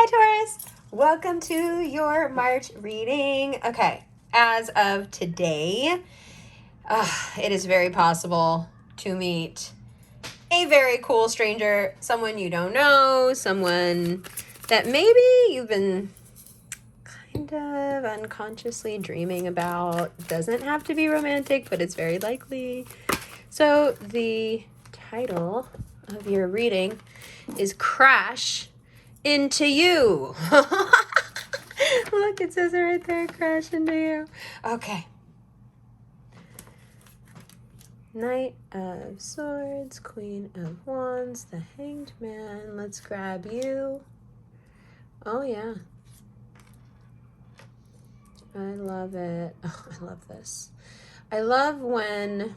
Hi Taurus! Welcome to your March reading. Okay, as of today, it is very possible to meet a very cool stranger, someone you don't know, someone that maybe you've been kind of unconsciously dreaming about. Doesn't have to be romantic, but it's very likely. So the title of your reading is Crash Into You. Look, it says it right there, crash into you. Okay. Knight of Swords, Queen of Wands, the Hanged Man. Let's grab you. Oh, yeah. I love it. Oh, I love this. I love when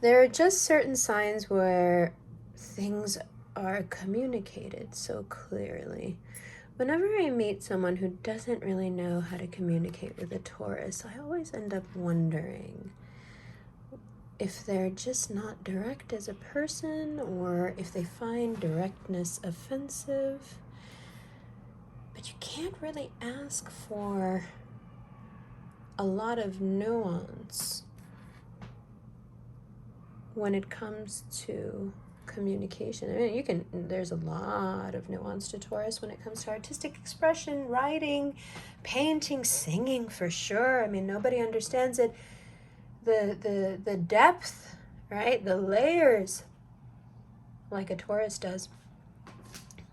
there are just certain signs where things are communicated so clearly. Whenever I meet someone who doesn't really know how to communicate with a Taurus, I always end up wondering if they're just not direct as a person or if they find directness offensive. But you can't really ask for a lot of nuance when it comes to communication. I mean, there's a lot of nuance to Taurus when it comes to artistic expression, writing, painting, singing, for sure. I mean, nobody understands it. The depth, right? The layers, like a Taurus does.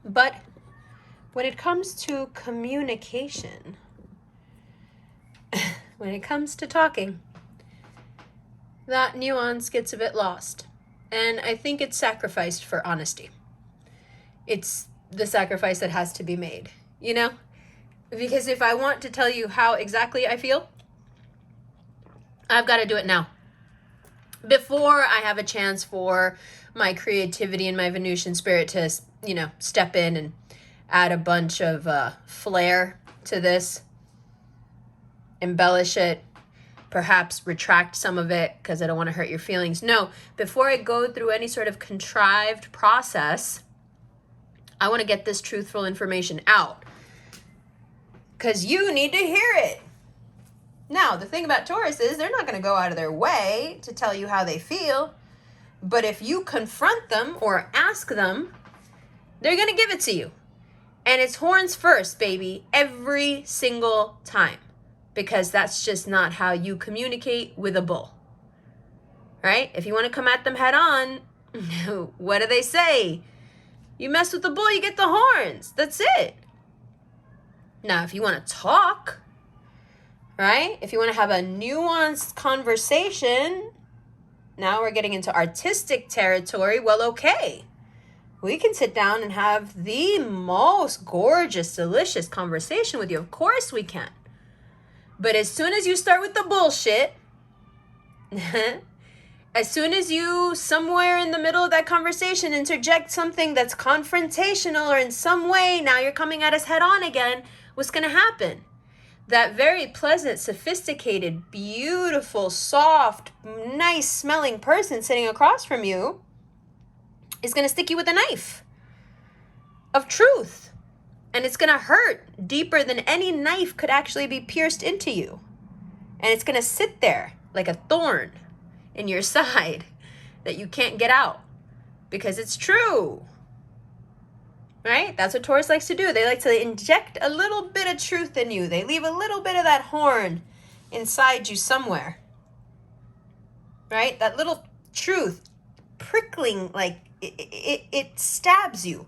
But when it comes to communication, when it comes to talking, that nuance gets a bit lost. And I think it's sacrificed for honesty. It's the sacrifice that has to be made, you know? Because if I want to tell you how exactly I feel, I've got to do it now. Before I have a chance for my creativity and my Venusian spirit to, step in and add a bunch of flair to this, embellish it, perhaps retract some of it because I don't want to hurt your feelings. No, before I go through any sort of contrived process, I want to get this truthful information out because you need to hear it. Now, the thing about Taurus is they're not going to go out of their way to tell you how they feel. But if you confront them or ask them, they're going to give it to you. And it's horns first, baby, every single time. Because that's just not how you communicate with a bull. Right? If you want to come at them head on, what do they say? You mess with the bull, you get the horns. That's it. Now, if you want to talk, right? If you want to have a nuanced conversation, now we're getting into artistic territory. Well, okay. We can sit down and have the most gorgeous, delicious conversation with you. Of course we can. But as soon as you start with the bullshit, as soon as you, somewhere in the middle of that conversation, interject something that's confrontational or in some way, now you're coming at us head on again, what's going to happen? That very pleasant, sophisticated, beautiful, soft, nice smelling person sitting across from you is going to stick you with a knife of truth. And it's going to hurt deeper than any knife could actually be pierced into you. And it's going to sit there like a thorn in your side that you can't get out because it's true. Right? That's what Taurus likes to do. They like to inject a little bit of truth in you. They leave a little bit of that horn inside you somewhere. Right? That little truth prickling, like it stabs you.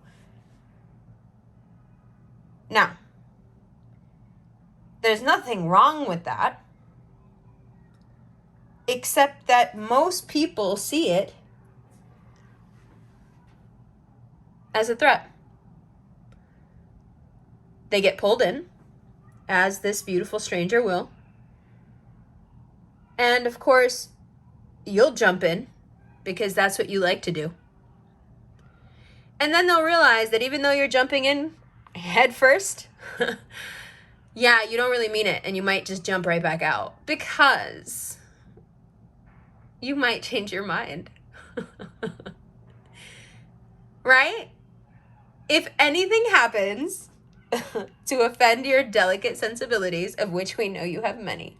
Now, there's nothing wrong with that, except that most people see it as a threat. They get pulled in, as this beautiful stranger will. And of course, you'll jump in because that's what you like to do. And then they'll realize that even though you're jumping in head first, yeah, you don't really mean it. And you might just jump right back out because you might change your mind. Right? If anything happens to offend your delicate sensibilities, of which we know you have many,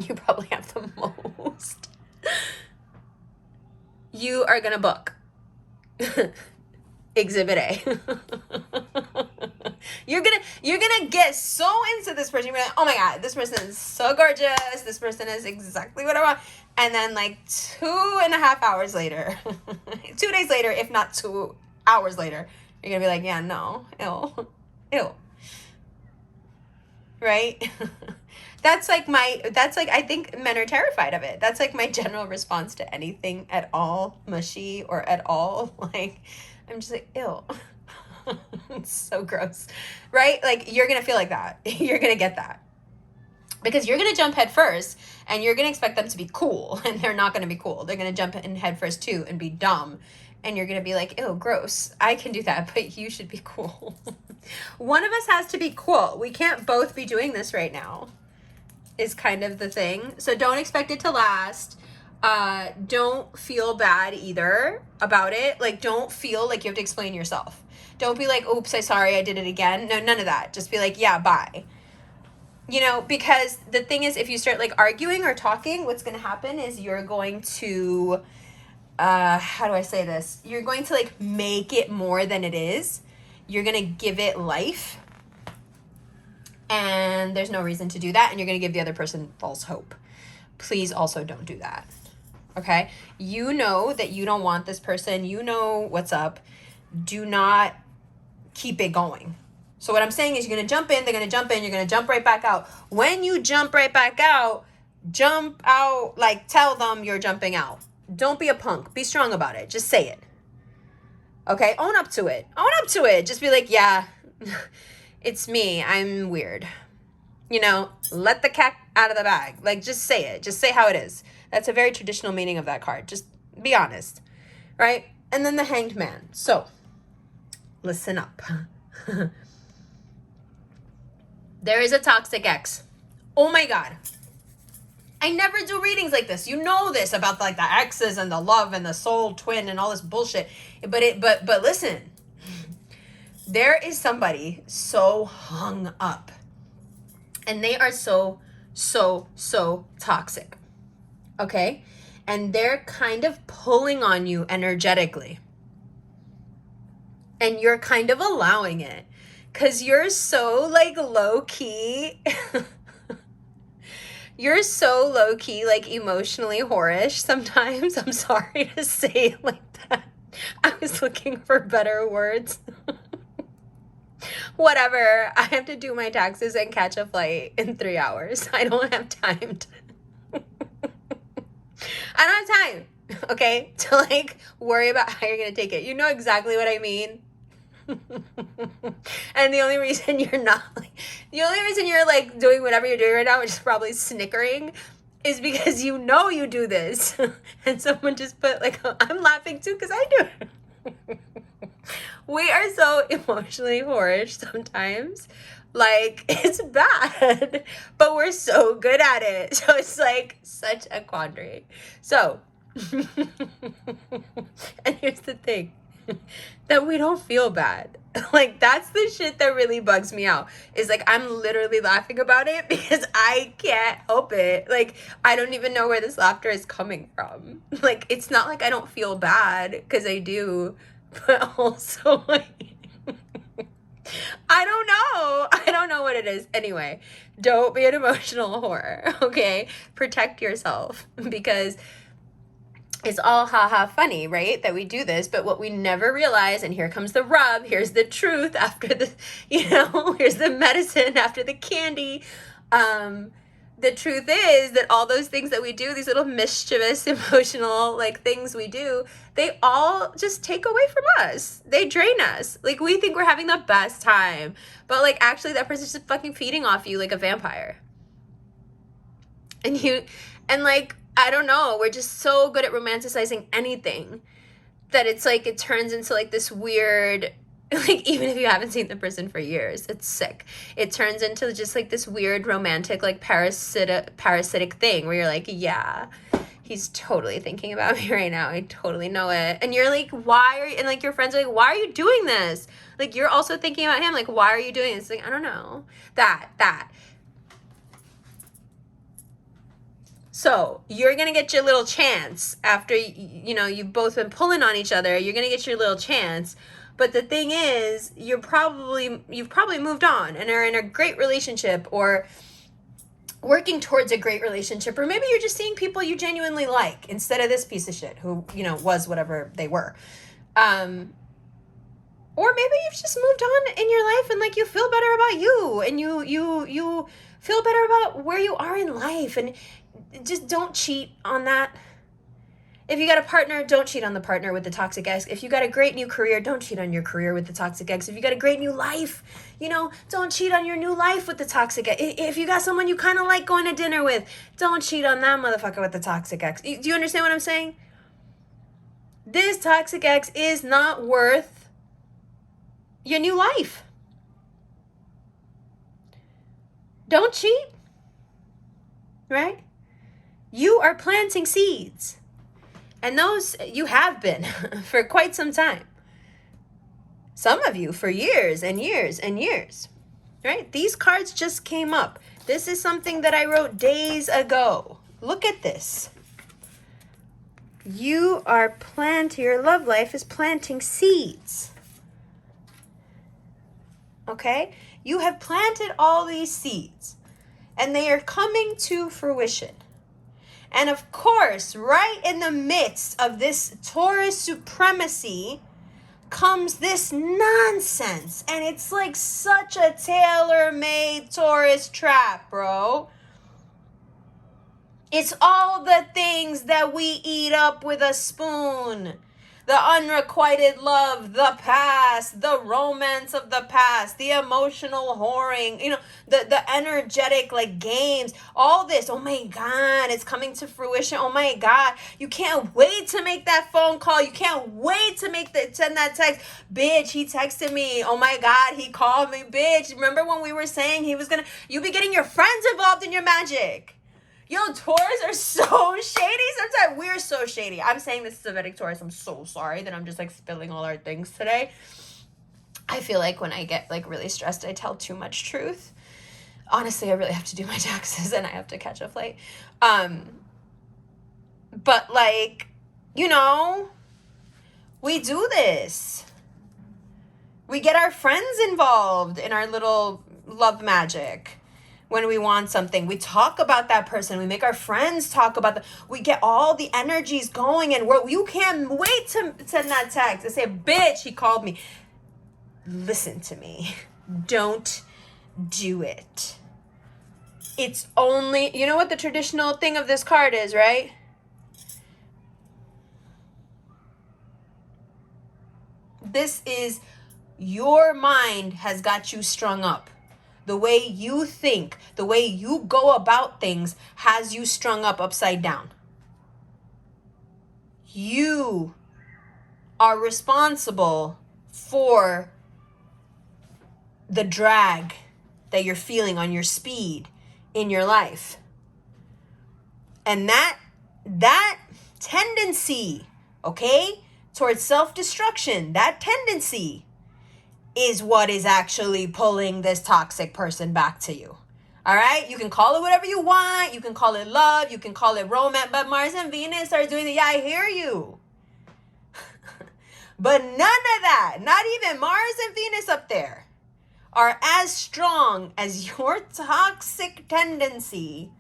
you probably have the most, you are going to book Exhibit A. You're gonna get so into this person. You're like, oh my God, this person is so gorgeous. This person is exactly what I want. And then like 2.5 hours later, 2 days later, if not 2 hours later, you're gonna be like, yeah, no, ew. Right? I think men are terrified of it. That's like my general response to anything at all mushy or at all. Like, I'm just like, ew. It's so gross, right? Like, you're going to feel like that. You're going to get that. Because you're going to jump head first and you're going to expect them to be cool, and they're not going to be cool. They're going to jump in head first too and be dumb. And you're going to be like, ew, gross. I can do that, but you should be cool. One of us has to be cool. We can't both be doing this right now, is kind of the thing. So don't expect it to last. Don't feel bad either about it. Like, don't feel like you have to explain yourself. Don't be like, oops, sorry, I did it again. No, none of that. Just be like, yeah, bye. You know, because the thing is, if you start like arguing or talking, what's going to happen is you're going to, how do I say this? You're going to like make it more than it is. You're going to give it life. And there's no reason to do that. And you're going to give the other person false hope. Please also don't do that. Okay? You know that you don't want this person. You know what's up. Do not keep it going. So what I'm saying is, you're going to jump in, they're going to jump in, you're going to jump right back out. When you jump right back out, jump out, like tell them you're jumping out. Don't be a punk. Be strong about it. Just say it. Okay? Own up to it. Own up to it. Just be like, yeah, it's me. I'm weird. You know, let the cat out of the bag. Like, just say it. Just say how it is. That's a very traditional meaning of that card. Just be honest. Right? And then the Hanged Man. So, listen up. There is a toxic ex. Oh my God. I never do readings like this. You know this about like the exes and the love and the soul twin and all this bullshit. But listen. There is somebody so hung up. And they are so toxic. Okay? And they're kind of pulling on you energetically. And you're kind of allowing it. Because you're so, like, low-key. You're so low-key, like, emotionally whorish sometimes. I'm sorry to say it like that. I was looking for better words. Whatever. I have to do my taxes and catch a flight in 3 hours. I don't have time to... I don't have time, okay, to, like, worry about how you're going to take it. You know exactly what I mean. And the only reason you're like doing whatever you're doing right now, which is probably snickering, is because you know you do this. And someone just put like, I'm laughing too because I do it. We are so emotionally whorish sometimes. Like, it's bad, but we're so good at it. So it's like such a quandary. So, and here's the thing. That we don't feel bad. Like, that's the shit that really bugs me out. Is like, I'm literally laughing about it because I can't help it. Like, I don't even know where this laughter is coming from. Like, it's not like I don't feel bad, because I do, but also like, I don't know what it is. Anyway, don't be an emotional whore, okay? Protect yourself, because it's all haha funny, right, that we do this, but what we never realize, and here comes the rub, here's the truth after the, here's the medicine after the candy. The truth is that all those things that we do, these little mischievous, emotional, like, things we do, they all just take away from us. They drain us. Like, we think we're having the best time, but, like, actually that person's just fucking feeding off you like a vampire. And like, I don't know, we're just so good at romanticizing anything that it's like, it turns into like this weird, like, even if you haven't seen the person for years, it's sick. It turns into just like this weird romantic, like parasitic thing where you're like, yeah, He's totally thinking about me right now. I totally know it. And you're like, why are you, and like your friends are like, why are you doing this? Like you're also thinking about him. Like, why are you doing this? Like, I don't know. That. So you're going to get your little chance after, you've both been pulling on each other. You're going to get your little chance. But the thing is, you've probably moved on and are in a great relationship or working towards a great relationship, or maybe you're just seeing people you genuinely like instead of this piece of shit who, was whatever they were. Or maybe you've just moved on in your life and like you feel better about you and you feel better about where you are in life, and just don't cheat on that. If you got a partner, don't cheat on the partner with the toxic ex. If you got a great new career, don't cheat on your career with the toxic ex. If you got a great new life, don't cheat on your new life with the toxic ex. If you got someone you kind of like going to dinner with, don't cheat on that motherfucker with the toxic ex. Do you understand what I'm saying? This toxic ex is not worth your new life. Don't cheat, right? You are planting seeds. And those you have been for quite some time. Some of you for years and years and years, right? These cards just came up. This is something that I wrote days ago. Look at this. Your love life is planting seeds. Okay? You have planted all these seeds and they are coming to fruition. And of course, right in the midst of this Taurus supremacy comes this nonsense. And it's like such a tailor-made Taurus trap, bro. It's all the things that we eat up with a spoon. The unrequited love, the past, the romance of the past, the emotional whoring, the energetic like games, all this. Oh my God, it's coming to fruition. Oh my God, you can't wait to make that phone call. You can't wait to send that text. Bitch, he texted me. Oh my God, he called me. Bitch, remember when we were saying you be getting your friends involved in your magic. Yo, Taurus are so shady sometimes. We're so shady. I'm saying this is a Vedic Taurus. I'm so sorry that I'm just like spilling all our things today. I feel like when I get like really stressed, I tell too much truth. Honestly, I really have to do my taxes and I have to catch a flight. But like, we do this. We get our friends involved in our little love magic. When we want something, we talk about that person. We make our friends talk about we get all the energies going, and you can't wait to send that text and say, bitch, he called me. Listen to me. Don't do it. It's only, you know what the traditional thing of this card is, right? This is your mind has got you strung up. The way you think, the way you go about things has you strung up upside down. You are responsible for the drag that you're feeling on your speed in your life. And that tendency, okay, towards self-destruction, that tendency is what is actually pulling this toxic person back to you. All right? You can call it whatever you want. You can call it love. You can call it romance. But Mars and Venus are doing it. Yeah, I hear you. But none of that, not even Mars and Venus up there, are as strong as your toxic tendency,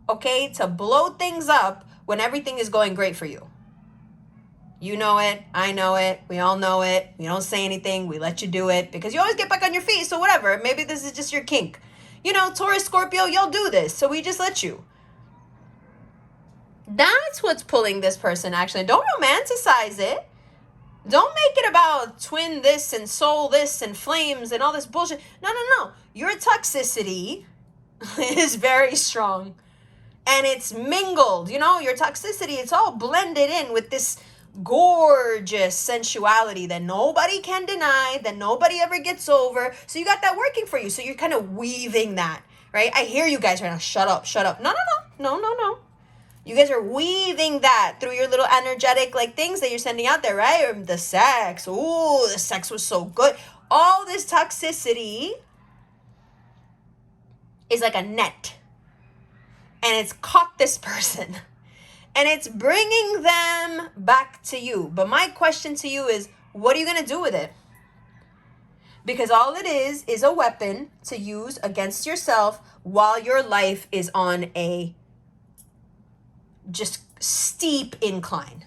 okay, to blow things up when everything is going great for you. You know it. I know it. We all know it. We don't say anything. We let you do it because you always get back on your feet. So whatever. Maybe this is just your kink. Taurus, Scorpio, you'll do this. So we just let you. That's what's pulling this person, actually. Don't romanticize it. Don't make it about twin this and soul this and flames and all this bullshit. No. Your toxicity is very strong. And it's mingled. Your toxicity, it's all blended in with this gorgeous sensuality that nobody can deny, that nobody ever gets over. So you got that working for you. So you're kind of weaving that, right? I hear you guys right now. Shut up. No. You guys are weaving that through your little energetic like things that you're sending out there, right? Or the sex. Ooh, the sex was so good. All this toxicity is like a net. And it's caught this person. And it's bringing them back to you. But my question to you is, what are you going to do with it? Because all it is a weapon to use against yourself while your life is on a just steep incline.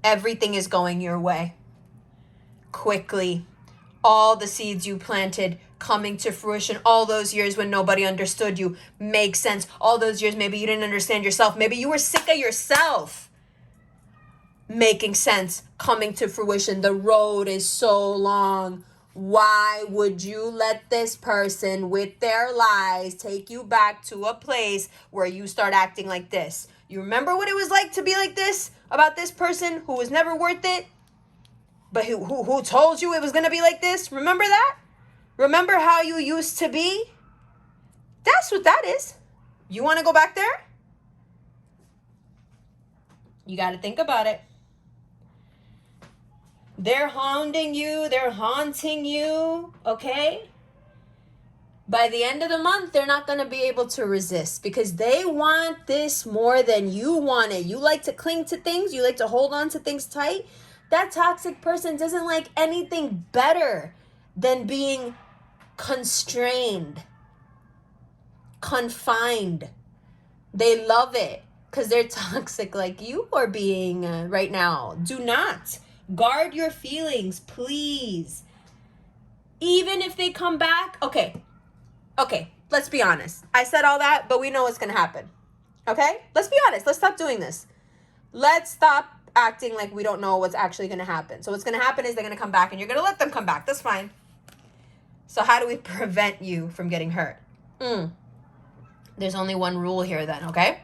Everything is going your way quickly. All the seeds you planted coming to fruition, all those years when nobody understood you make sense. All those years maybe you didn't understand yourself. Maybe you were sick of yourself making sense, coming to fruition. The road is so long. Why would you let this person with their lies take you back to a place where you start acting like this? You remember what it was like to be like this about this person who was never worth it, but who told you it was going to be like this? Remember that? Remember how you used to be? That's what that is. You want to go back there? You got to think about it. They're hounding you. They're haunting you. Okay? By the end of the month, they're not going to be able to resist because they want this more than you want it. You like to cling to things. You like to hold on to things tight. That toxic person doesn't like anything better than being constrained, confined. They love it because they're toxic like you are being right now. Do not. Guard your feelings, please. Even if they come back, okay, let's be honest. I said all that, but we know what's going to happen. Okay? Let's be honest. Let's stop doing this. Let's stop acting like we don't know what's actually going to happen. So what's going to happen is they're going to come back and you're going to let them come back. That's fine. So how do we prevent you from getting hurt? There's only one rule here then, okay?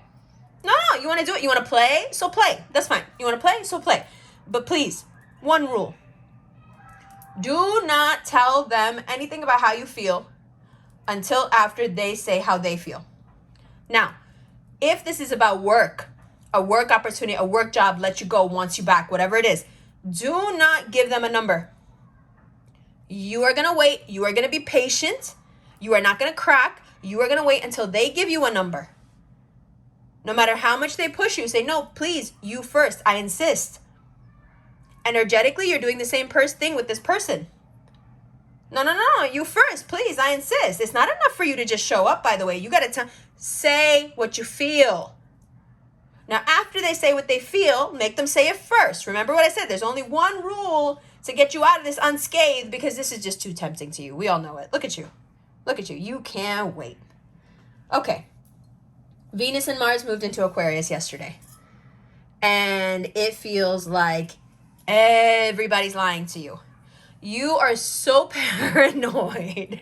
No, you want to do it? You want to play? So play. That's fine. You want to play? So play. But please, one rule. Do not tell them anything about how you feel until after they say how they feel. Now, if this is about work, a work opportunity, a work job, let you go, wants you back, whatever it is, do not give them a number. You are going to wait. You are going to be patient. You are not going to crack. You are going to wait until they give you a number. No matter how much they push you, say, no, please, you first. I insist. Energetically, you're doing the same thing with this person. No, you first, please, I insist. It's not enough for you to just show up, by the way. You got to say what you feel. Now, after they say what they feel, make them say it first. Remember what I said. There's only one rule to get you out of this unscathed because this is just too tempting to you. We all know it. Look at you. Look at you. You can't wait. Okay. Venus and Mars moved into Aquarius yesterday. And it feels like everybody's lying to you. You are so paranoid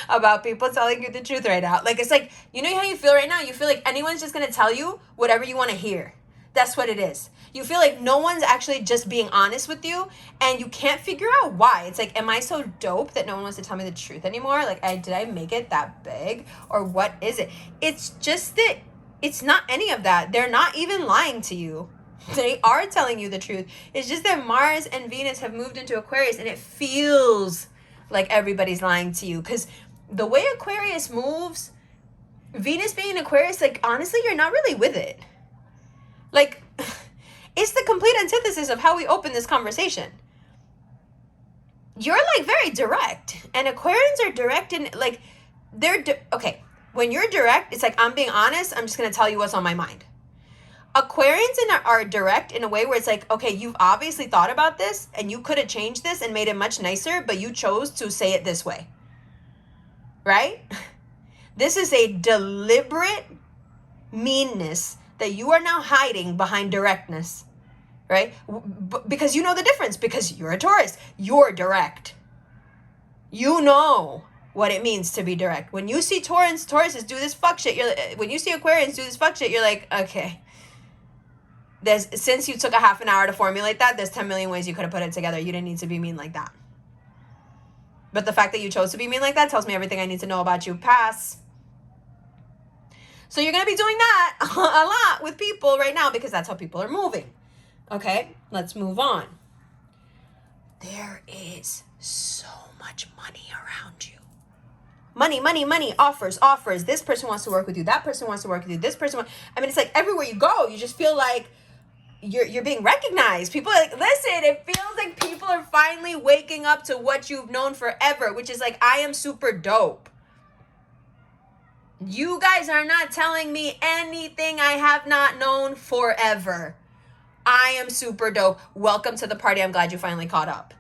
about people telling you the truth right now. Like, it's like, you know how you feel right now? You feel like anyone's just going to tell you whatever you want to hear. That's what it is. You feel like no one's actually just being honest with you, and you can't figure out why. It's like, am I so dope that no one wants to tell me the truth anymore? Like, did I make it that big? Or what is it? It's just that it's not any of that. They're not even lying to you. They are telling you the truth. It's just that Mars and Venus have moved into Aquarius, and it feels like everybody's lying to you. Because the way Aquarius moves, Venus being in Aquarius, like, honestly, you're not really with it. Like, it's the complete antithesis of how we open this conversation. You're, like, very direct. And Aquarians are direct and, like, okay, when you're direct, it's like, I'm being honest. I'm just going to tell you what's on my mind. Aquarians are direct in a way where it's like, okay, you've obviously thought about this and you could have changed this and made it much nicer, but you chose to say it this way. Right? This is a deliberate meanness that you are now hiding behind directness. Right? Because you know the difference. Because you're a Taurus. You're direct. You know what it means to be direct. When you see Tauruses do this fuck shit, when you see Aquarians do this fuck shit, you're like, okay. Since you took a half an hour to formulate that, there's 10 million ways you could have put it together. You didn't need to be mean like that. But the fact that you chose to be mean like that tells me everything I need to know about you. Pass. So you're going to be doing that a lot with people right now because that's how people are moving. Okay, let's move on. There is so much money around you. Money, offers. This person wants to work with you. That person wants to work with you. This person I mean, it's like everywhere you go, you just feel like you're being recognized. People are like, listen, it feels like people are finally waking up to what you've known forever, which is like, I am super dope. You guys are not telling me anything I have not known forever. I am super dope. Welcome to the party. I'm glad you finally caught up.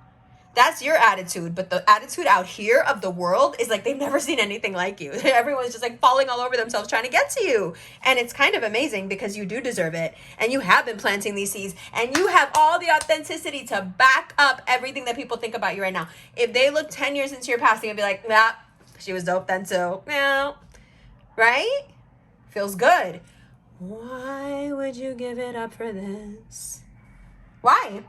That's your attitude. But the attitude out here of the world is like they've never seen anything like you. Everyone's just like falling all over themselves trying to get to you. And it's kind of amazing because you do deserve it. And you have been planting these seeds. And you have all the authenticity to back up everything that people think about you right now. If they look 10 years into your past, they're going to be like, nah, she was dope then too. Yeah. Right? Feels good. Why would you give it up for this? Why?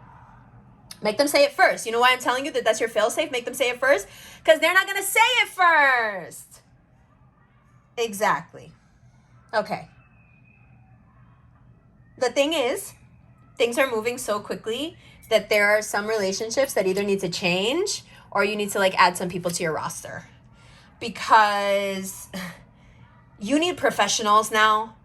Make them say it first. You know why I'm telling you that that's your fail-safe? Make them say it first? Because they're not going to say it first. Exactly. Okay. The thing is, things are moving so quickly that there are some relationships that either need to change or you need to like add some people to your roster. Because you need professionals now.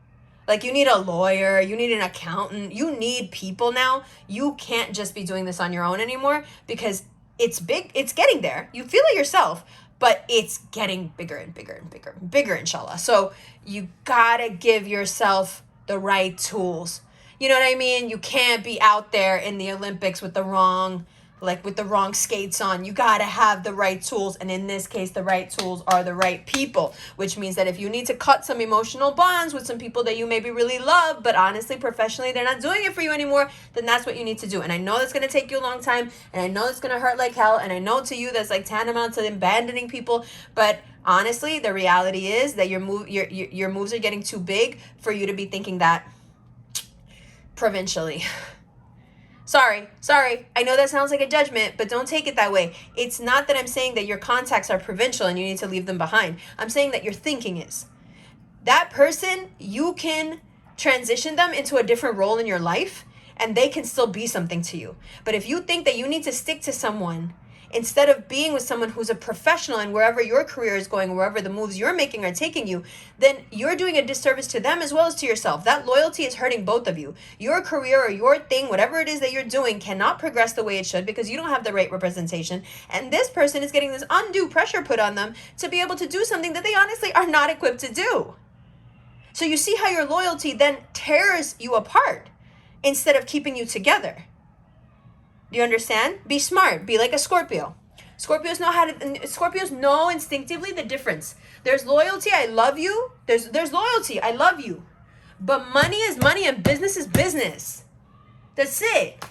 Like you need a lawyer, you need an accountant, you need people now. You can't just be doing this on your own anymore because it's big, it's getting there. You feel it yourself, but it's getting bigger and bigger and bigger and bigger, inshallah. So you gotta give yourself the right tools. You know what I mean? You can't be out there in the Olympics with the wrong skates on. You got to have the right tools. And in this case, the right tools are the right people, which means that if you need to cut some emotional bonds with some people that you maybe really love, but honestly, professionally, they're not doing it for you anymore, then that's what you need to do. And I know that's going to take you a long time. And I know it's going to hurt like hell. And I know to you that's like tantamount to abandoning people. But honestly, the reality is that your moves are getting too big for you to be thinking that provincially. Sorry. I know that sounds like a judgment, but don't take it that way. It's not that I'm saying that your contacts are provincial and you need to leave them behind. I'm saying that your thinking is. That person, you can transition them into a different role in your life and they can still be something to you. But if you think that you need to stick to someone instead of being with someone who's a professional and wherever your career is going, wherever the moves you're making are taking you, then you're doing a disservice to them as well as to yourself. That loyalty is hurting both of you. Your career or your thing, whatever it is that you're doing, cannot progress the way it should because you don't have the right representation. And this person is getting this undue pressure put on them to be able to do something that they honestly are not equipped to do. So you see how your loyalty then tears you apart instead of keeping you together. Do you understand? Be smart. Be like a Scorpio. Scorpios know instinctively the difference. There's loyalty, I love you. There's loyalty, I love you. But money is money and business is business. That's it.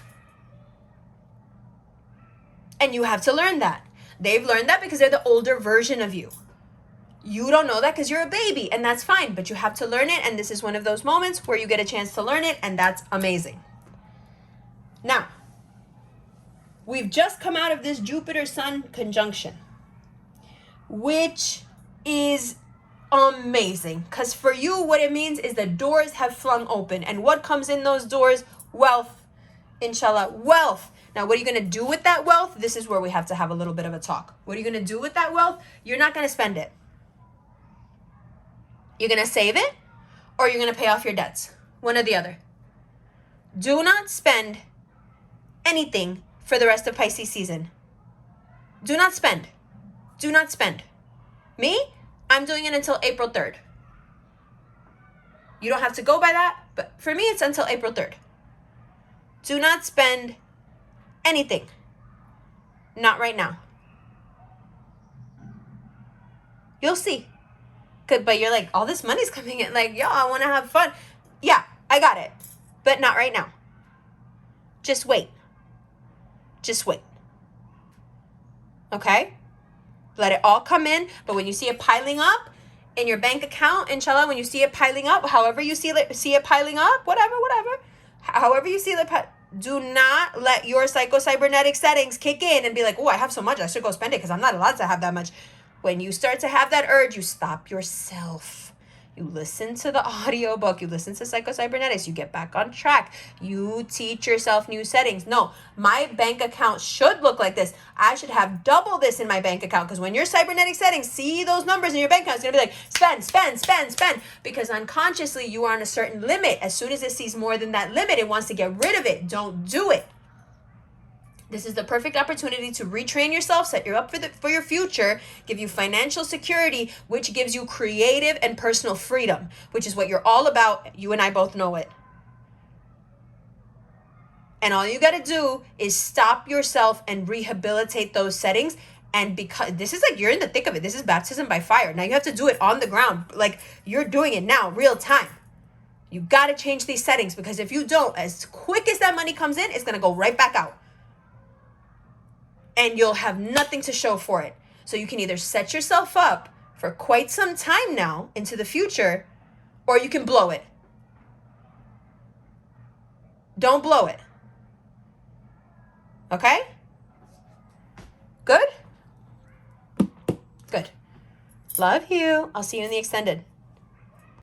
And you have to learn that. They've learned that because they're the older version of you. You don't know that because you're a baby, and that's fine. But you have to learn it, and this is one of those moments where you get a chance to learn it, and that's amazing. Now, we've just come out of this Jupiter-Sun conjunction, which is amazing. Because for you, what it means is the doors have flung open. And what comes in those doors? Wealth. Inshallah, wealth. Now, what are you going to do with that wealth? This is where we have to have a little bit of a talk. What are you going to do with that wealth? You're not going to spend it. You're going to save it, or you're going to pay off your debts. One or the other. Do not spend anything for the rest of Pisces season. Do not spend. Do not spend. Me, I'm doing it until April 3rd. You don't have to go by that, but for me, it's until April 3rd. Do not spend anything. Not right now. You'll see. But you're like, all this money's coming in. Like, yo, I want to have fun. Yeah, I got it. But not right now. Just wait. Just wait. Okay? Let it all come in. But when you see it piling up in your bank account, inshallah, when you see it piling up, however you see it piling up, whatever. However you see it, do not let your psycho-cybernetic settings kick in and be like, oh, I have so much, I should go spend it because I'm not allowed to have that much. When you start to have that urge, you stop yourself. You listen to the audiobook, you listen to Psycho-Cybernetics, you get back on track, you teach yourself new settings. No, my bank account should look like this. I should have double this in my bank account, because when your cybernetic settings see those numbers in your bank account, it's going to be like, spend, spend, spend, spend, because unconsciously you are on a certain limit. As soon as it sees more than that limit, it wants to get rid of it. Don't do it. This is the perfect opportunity to retrain yourself, set you up for your future, give you financial security, which gives you creative and personal freedom, which is what you're all about. You and I both know it. And all you got to do is stop yourself and rehabilitate those settings. And because this is like, you're in the thick of it. This is baptism by fire. Now you have to do it on the ground. Like, you're doing it now, real time. You got to change these settings, because if you don't, as quick as that money comes in, it's going to go right back out. And you'll have nothing to show for it. So you can either set yourself up for quite some time now into the future, or you can blow it. Don't blow it. Okay? Good? Good. Love you. I'll see you in the extended.